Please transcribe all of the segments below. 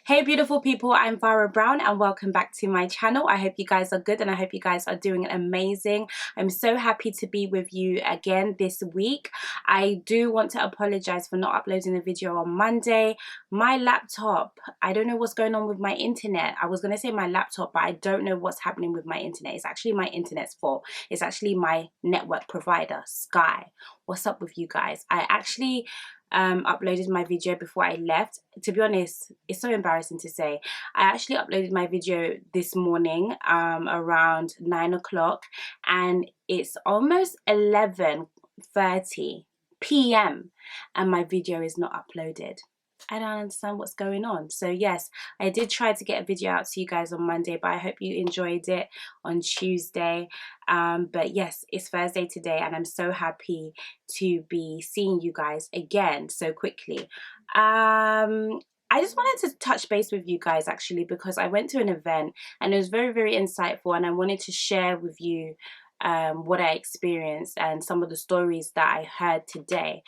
Hey beautiful people, I'm Fara Brown and welcome back to my channel. I hope you guys are good and I hope you guys are doing amazing. I'm so happy to be with you again this week. I do want to apologize for not uploading a video on Monday. My laptop, I don't know what's going on with my internet. I was going to say my laptop, but I don't know what's happening with my internet. It's actually my internet's fault. It's actually my network provider, Sky. What's up with you guys? I actually uploaded my video before I left. To be honest, it's so embarrassing to say. I actually uploaded my video this morning around 9 o'clock and it's almost 11:30 p.m. and my video is not uploaded. I don't understand what's going on. So yes, I did try to get a video out to you guys on Monday, but I hope you enjoyed it on Tuesday. But yes, it's Thursday today and I'm so happy to be seeing you guys again so quickly. I just wanted to touch base with you guys actually because I went to an event and it was very, very insightful and I wanted to share with you what I experienced and some of the stories that I heard today.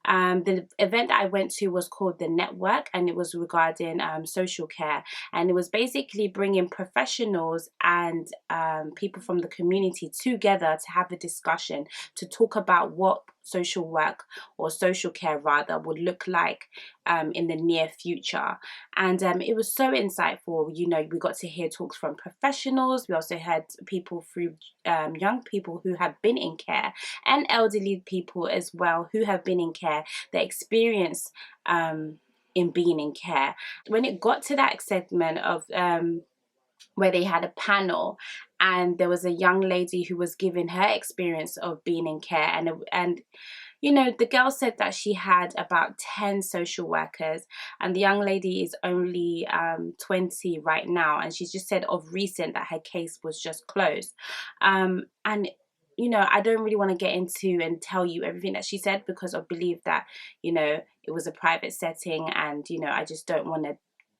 The event that I went to was called The Network and it was regarding social care, and it was basically bringing professionals and people from the community together to have a discussion to talk about what social work or social care rather would look like in the near future. And it was so insightful. You know, we got to hear talks from professionals. We also had people through young people who have been in care and elderly people as well who have been in care, the experience in being in care. When it got to that segment of where they had a panel and there was a young lady who was giving her experience of being in care, and you know, the girl said that she had about 10 social workers and the young lady is only 20 right now, and she's just said of recent that her case was just closed. And you know, I don't really want to get into and tell you everything that she said because I believe that, you know, it was a private setting and, you know, I just don't want to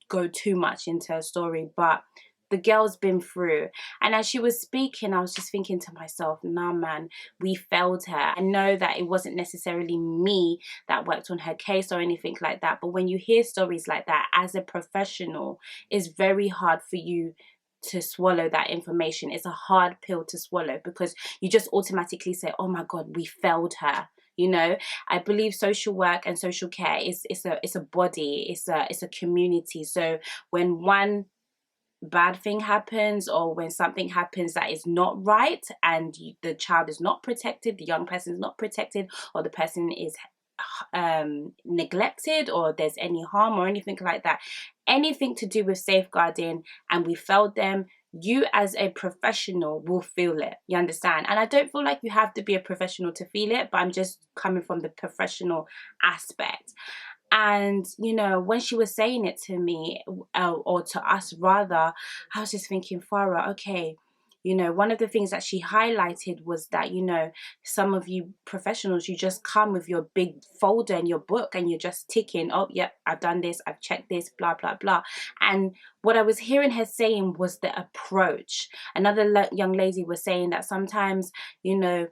go too much into her story. But the girl's been through, and as she was speaking I was just thinking to myself, nah man, we failed her. I know that it wasn't necessarily me that worked on her case or anything like that, but when you hear stories like that as a professional, it's very hard for you to swallow that information. It's a hard pill to swallow because you just automatically say, oh my god, we failed her. You know, I believe social work and social care is it's a body, it's a community. So when one bad thing happens or when something happens that is not right and the child is not protected, the young person is not protected, or the person is neglected, or there's any harm or anything like that, anything to do with safeguarding, and we failed them, you as a professional will feel it. You understand? And I don't feel like you have to be a professional to feel it, but I'm just coming from the professional aspect. And you know, when she was saying it to me, or to us rather, I was just thinking, Farah, okay, you know, one of the things that she highlighted was that, you know, some of you professionals, you just come with your big folder and your book and you're just ticking, oh yep, I've done this, I've checked this, blah blah blah. And what I was hearing her saying was the approach. Another young lady was saying that sometimes, you know,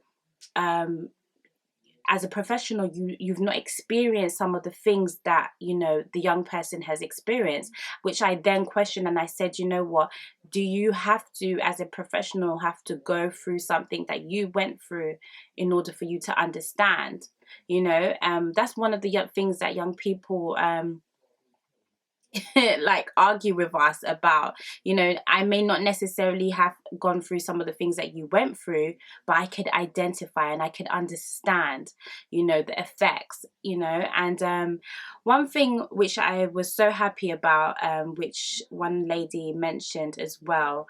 as a professional, you've not experienced some of the things that, you know, the young person has experienced, which I then questioned and I said, you know what, do you have to, as a professional, have to go through something that you went through in order for you to understand? You know, that's one of the things that young people like argue with us about. You know, I may not necessarily have gone through some of the things that you went through, but I could identify and I could understand, you know, the effects, you know. And one thing which I was so happy about, which one lady mentioned as well,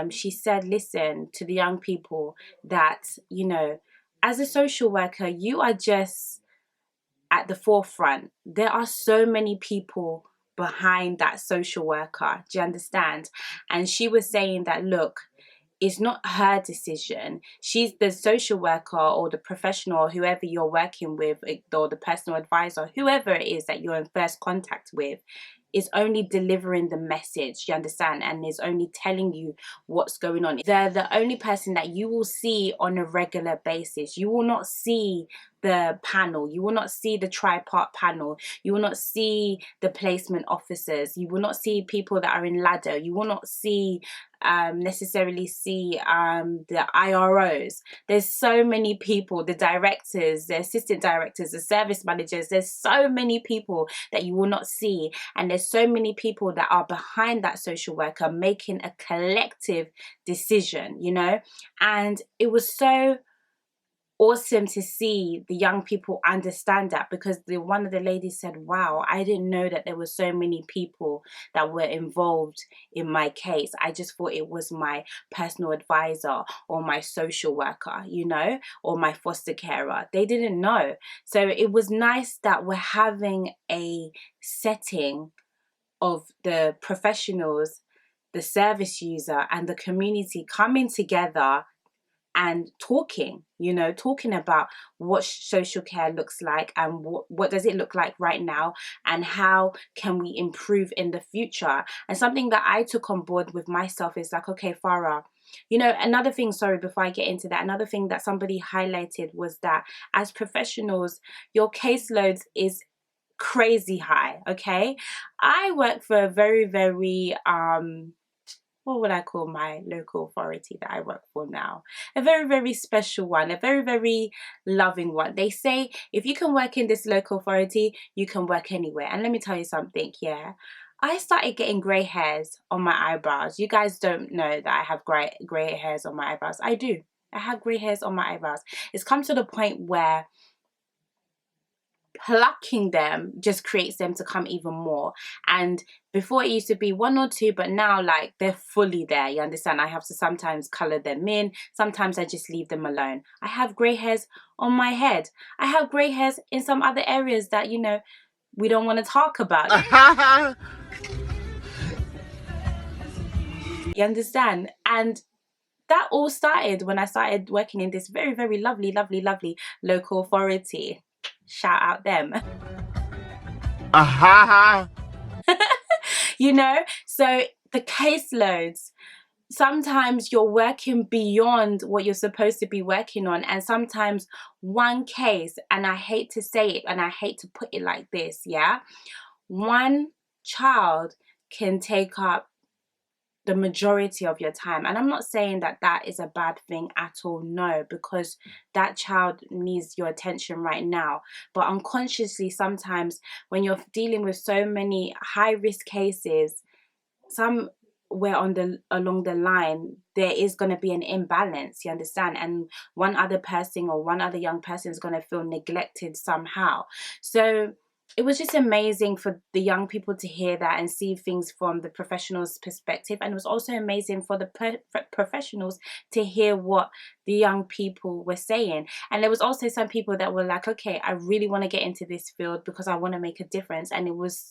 she said, listen to the young people that, you know, as a social worker, you are just at the forefront. There are so many people behind that social worker. Do you understand? And she was saying that, look, it's not her decision. She's the social worker or the professional or whoever you're working with, or the personal advisor, whoever it is that you're in first contact with, is only delivering the message, you understand, and is only telling you what's going on. They're the only person that you will see on a regular basis. You will not see the panel, you will not see the tripart panel, you will not see the placement officers, you will not see people that are in ladder, you will not see necessarily see the IROs. There's so many people, the directors, the assistant directors, the service managers, there's so many people that you will not see, and there's so many people that are behind that social worker making a collective decision, you know. And it was so awesome to see the young people understand that, because one of the ladies said, wow, I didn't know that there were so many people that were involved in my case. I just thought it was my personal advisor or my social worker, you know, or my foster carer. They didn't know. So it was nice that we're having a setting of the professionals, the service user, and the community coming together and talking, you know, talking about what social care looks like, and what does it look like right now, and how can we improve in the future. And something that I took on board with myself is like, okay, Farah, you know, another thing, sorry, before I get into that, another thing that somebody highlighted was that as professionals, your caseloads is crazy high. Okay, I work for a very, very what would I call my local authority that I work for now? A very, very special one, a very, very loving one. They say if you can work in this local authority, you can work anywhere. And let me tell you something, yeah. I started getting grey hairs on my eyebrows. You guys don't know that I have grey hairs on my eyebrows. I do. I have grey hairs on my eyebrows. It's come to the point where plucking them just creates them to come even more. And before it used to be one or two, but now like they're fully there, you understand? I have to sometimes color them in, sometimes I just leave them alone. I have grey hairs on my head. I have grey hairs in some other areas that, you know, we don't want to talk about. You understand? And that all started when I started working in this very, very lovely, lovely, lovely local authority. Shout out them. You know, so the caseloads, sometimes you're working beyond what you're supposed to be working on, and sometimes one case, and I hate to say it and I hate to put it like this, yeah, one child can take up the majority of your time. And I'm not saying that that is a bad thing at all, no, because that child needs your attention right now. But unconsciously, sometimes when you're dealing with so many high risk cases, somewhere along the line there is going to be an imbalance, you understand, and one other person or one other young person is going to feel neglected somehow. So it was just amazing for the young people to hear that and see things from the professionals' perspective. And it was also amazing for the professionals to hear what the young people were saying. And there was also some people that were like, okay, I really want to get into this field because I want to make a difference. And it was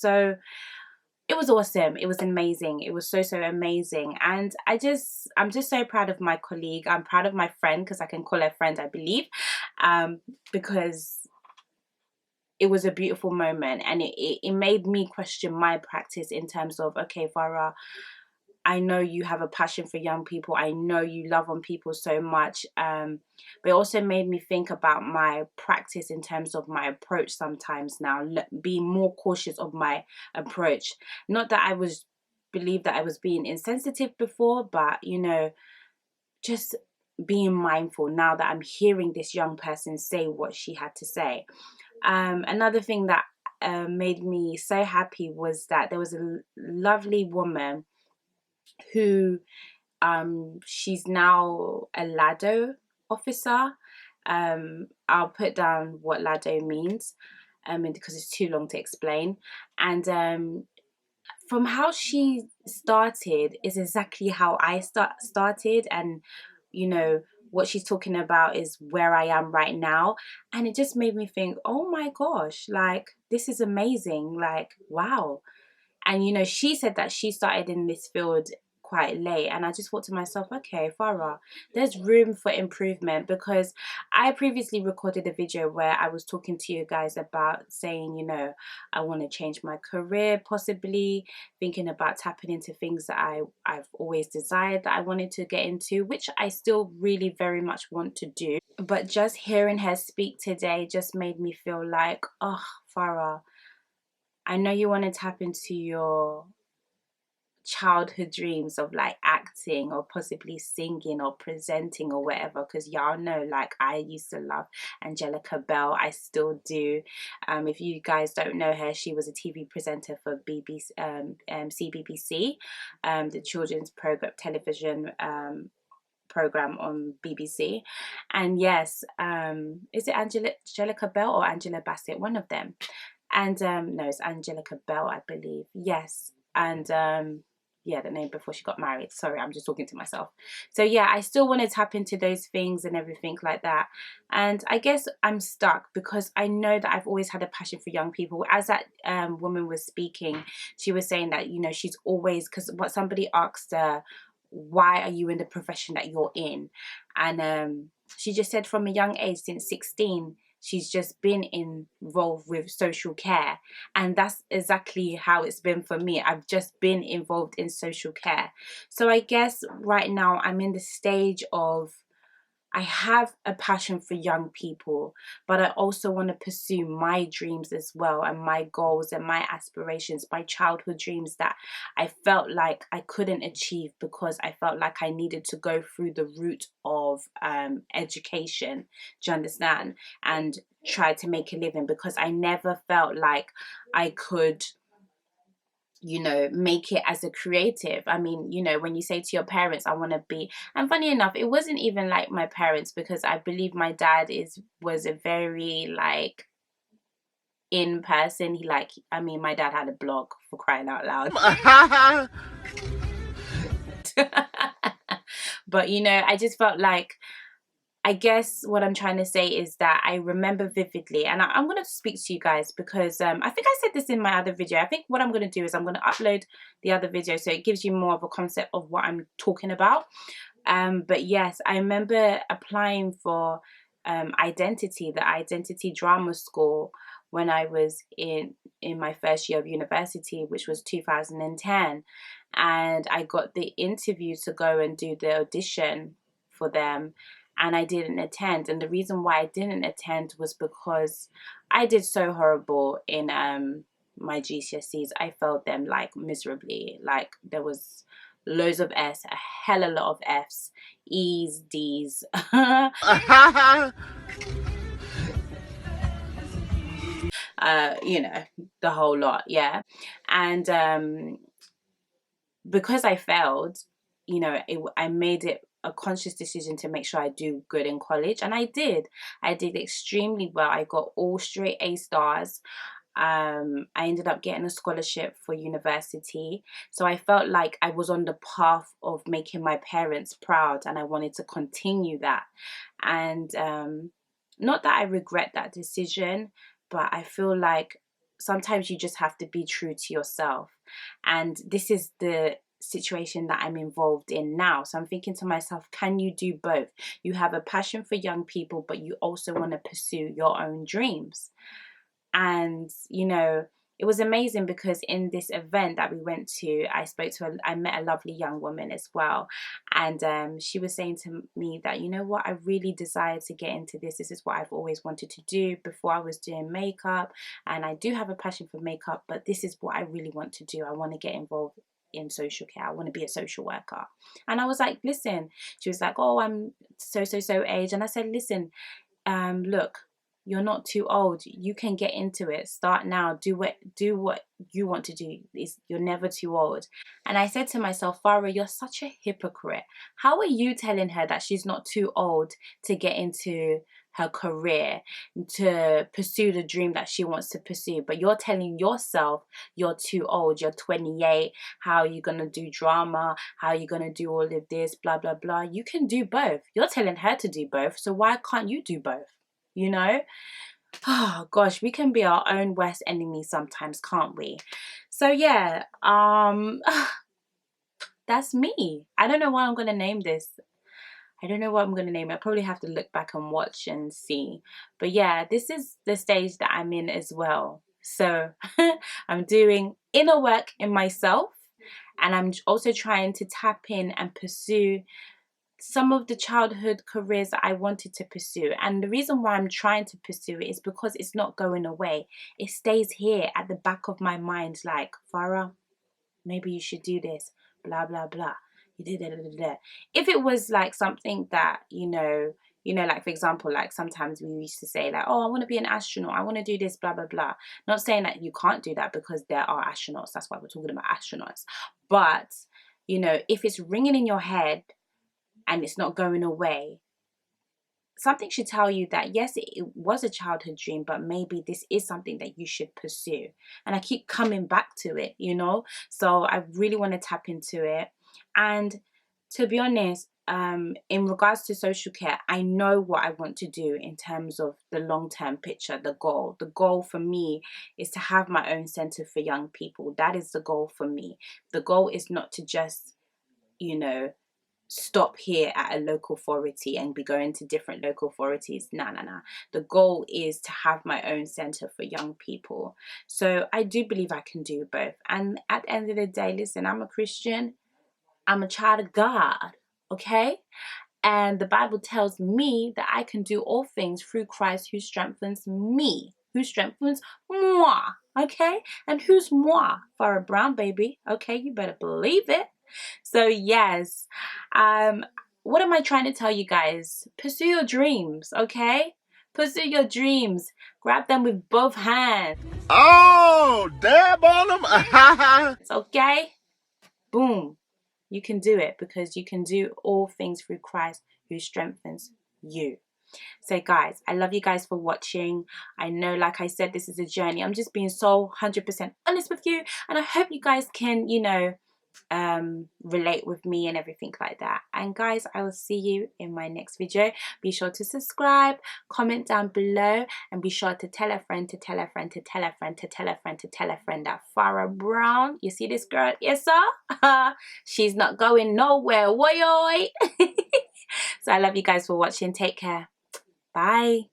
awesome. It was amazing. It was so amazing. And I'm just so proud of my colleague. I'm proud of my friend, because I can call her friend, I believe, because it was a beautiful moment, and it made me question my practice in terms of, okay, Farah, I know you have a passion for young people. I know you love on people so much. But it also made me think about my practice in terms of my approach sometimes now, being more cautious of my approach. Not that I believe that I was being insensitive before, but, you know, just being mindful now that I'm hearing this young person say what she had to say. Another thing that made me so happy was that there was a lovely woman who she's now a LADO officer. I'll put down what LADO means because it's too long to explain. And from how she started is exactly how I started, and you know, what she's talking about is where I am right now. And it just made me think, oh my gosh, like, this is amazing, like, wow. And you know, she said that she started in this field quite late, and I just thought to myself, okay, Farah, there's room for improvement, because I previously recorded a video where I was talking to you guys about saying, you know, I want to change my career, possibly thinking about tapping into things that I've always desired that I wanted to get into, which I still really very much want to do. But just hearing her speak today just made me feel like, oh, Farah, I know you want to tap into your childhood dreams of like acting or possibly singing or presenting or whatever, because y'all know, like, I used to love Angelica Bell. I still do. If you guys don't know her, she was a TV presenter for BBC, CBBC, the children's program, television program on BBC. And yes, is it Angelica Bell or Angela Bassett, one of them? And no, it's Angelica Bell, I believe. Yes. And yeah, the name before she got married. Sorry, I'm just talking to myself. So yeah, I still want to tap into those things and everything like that. And I guess I'm stuck because I know that I've always had a passion for young people. As that woman was speaking, she was saying that, you know, she's always, because what somebody asked her, why are you in the profession that you're in? And she just said from a young age, since 16, she's just been involved with social care. And that's exactly how it's been for me. I've just been involved in social care. So I guess right now I'm in the stage of, I have a passion for young people, but I also want to pursue my dreams as well, and my goals and my aspirations, my childhood dreams that I felt like I couldn't achieve because I felt like I needed to go through the route of education, do you understand, and try to make a living, because I never felt like I could, you know, make it as a creative. I mean, you know, when you say to your parents, I want to be, and funny enough, it wasn't even like my parents, because I believe my dad was a very like in person. He like, I mean, my dad had a blog, for crying out loud. But you know, I just felt like, I guess what I'm trying to say is that I remember vividly, and I'm going to speak to you guys because I think I said this in my other video. I think what I'm going to do is I'm going to upload the other video so it gives you more of a concept of what I'm talking about. But yes, I remember applying for the identity drama school when I was in my first year of university, which was 2010. And I got the interview to go and do the audition for them, and I didn't attend. And the reason why I didn't attend was because I did so horrible in my GCSEs. I failed them like miserably. Like there was loads of S, a hell of a lot of Fs, E's, D's. You know, the whole lot, yeah. And because I failed, you know, I made it a conscious decision to make sure I do good in college, and I did. I did extremely well. I got all straight A stars. I ended up getting a scholarship for university, so I felt like I was on the path of making my parents proud, and I wanted to continue that. And not that I regret that decision, but I feel like sometimes you just have to be true to yourself. And this is the situation that I'm involved in now. So I'm thinking to myself, can you do both? You have a passion for young people, but you also want to pursue your own dreams. And, you know, it was amazing because in this event that we went to, I met a lovely young woman as well. And she was saying to me that, you know what, I really desire to get into this. This is what I've always wanted to do before I was doing makeup. And I do have a passion for makeup, but this is what I really want to do. I want to get involved in social care. I want to be a social worker. And I was like, listen, she was like, oh, I'm so age. And I said, listen, look, you're not too old. You can get into it. Start now. Do what you want to do. You're never too old. And I said to myself, Farah, you're such a hypocrite. How are you telling her that she's not too old to get into her career, to pursue the dream that she wants to pursue, but you're telling yourself you're too old, you're 28, how are you gonna do drama, how are you gonna do all of this, blah blah blah? You can do both. You're telling her to do both, so why can't you do both? You know? Oh gosh, we can be our own worst enemy sometimes, can't we? So yeah, that's me. I don't know what I'm going to name this. I don't know what I'm going to name it. I'll probably have to look back and watch and see. But yeah, this is the stage that I'm in as well. So I'm doing inner work in myself, and I'm also trying to tap in and pursue some of the childhood careers that I wanted to pursue. And the reason why I'm trying to pursue it is because it's not going away. It stays here at the back of my mind, like, Farah, maybe you should do this, blah blah blah. If it was like something that, like, for example, like sometimes we used to say like, oh, I want to be an astronaut, I want to do this, blah blah blah. Not saying that you can't do that, because there are astronauts, that's why we're talking about astronauts. But if it's ringing in your head and it's not going away, something should tell you that yes, it was a childhood dream, but maybe this is something that you should pursue. And I keep coming back to it, so I really want to tap into it. And to be honest, in regards to social care, I know what I want to do in terms of the long-term picture. The goal for me is to have my own center for young people. That is the goal for me. The goal is not to just stop here at a local authority and be going to different local authorities. Nah. The goal is to have my own center for young people. So I do believe I can do both. And at the end of the day, listen, I'm a Christian. I'm a child of God, okay? And the Bible tells me that I can do all things through Christ who strengthens me, who strengthens moi, okay? And who's moi? Fara Brown, baby, okay? You better believe it. So yes, what am I trying to tell you guys? Pursue your dreams, okay? Pursue your dreams. Grab them with both hands. Oh, dab on them. It's okay? Boom. You can do it, because you can do all things through Christ who strengthens you. So guys, I love you guys for watching. I know, like I said, this is a journey. I'm just being so 100% honest with you, and I hope you guys can, relate with me and everything like that. And guys, I will see you in my next video. Be sure to subscribe, comment down below, and be sure to tell a friend, to tell a friend, to tell a friend, to tell a friend, to tell a friend that Fara Brown, you see this girl? Yes sir. She's not going nowhere. Woy. So I love you guys for watching. Take care. Bye.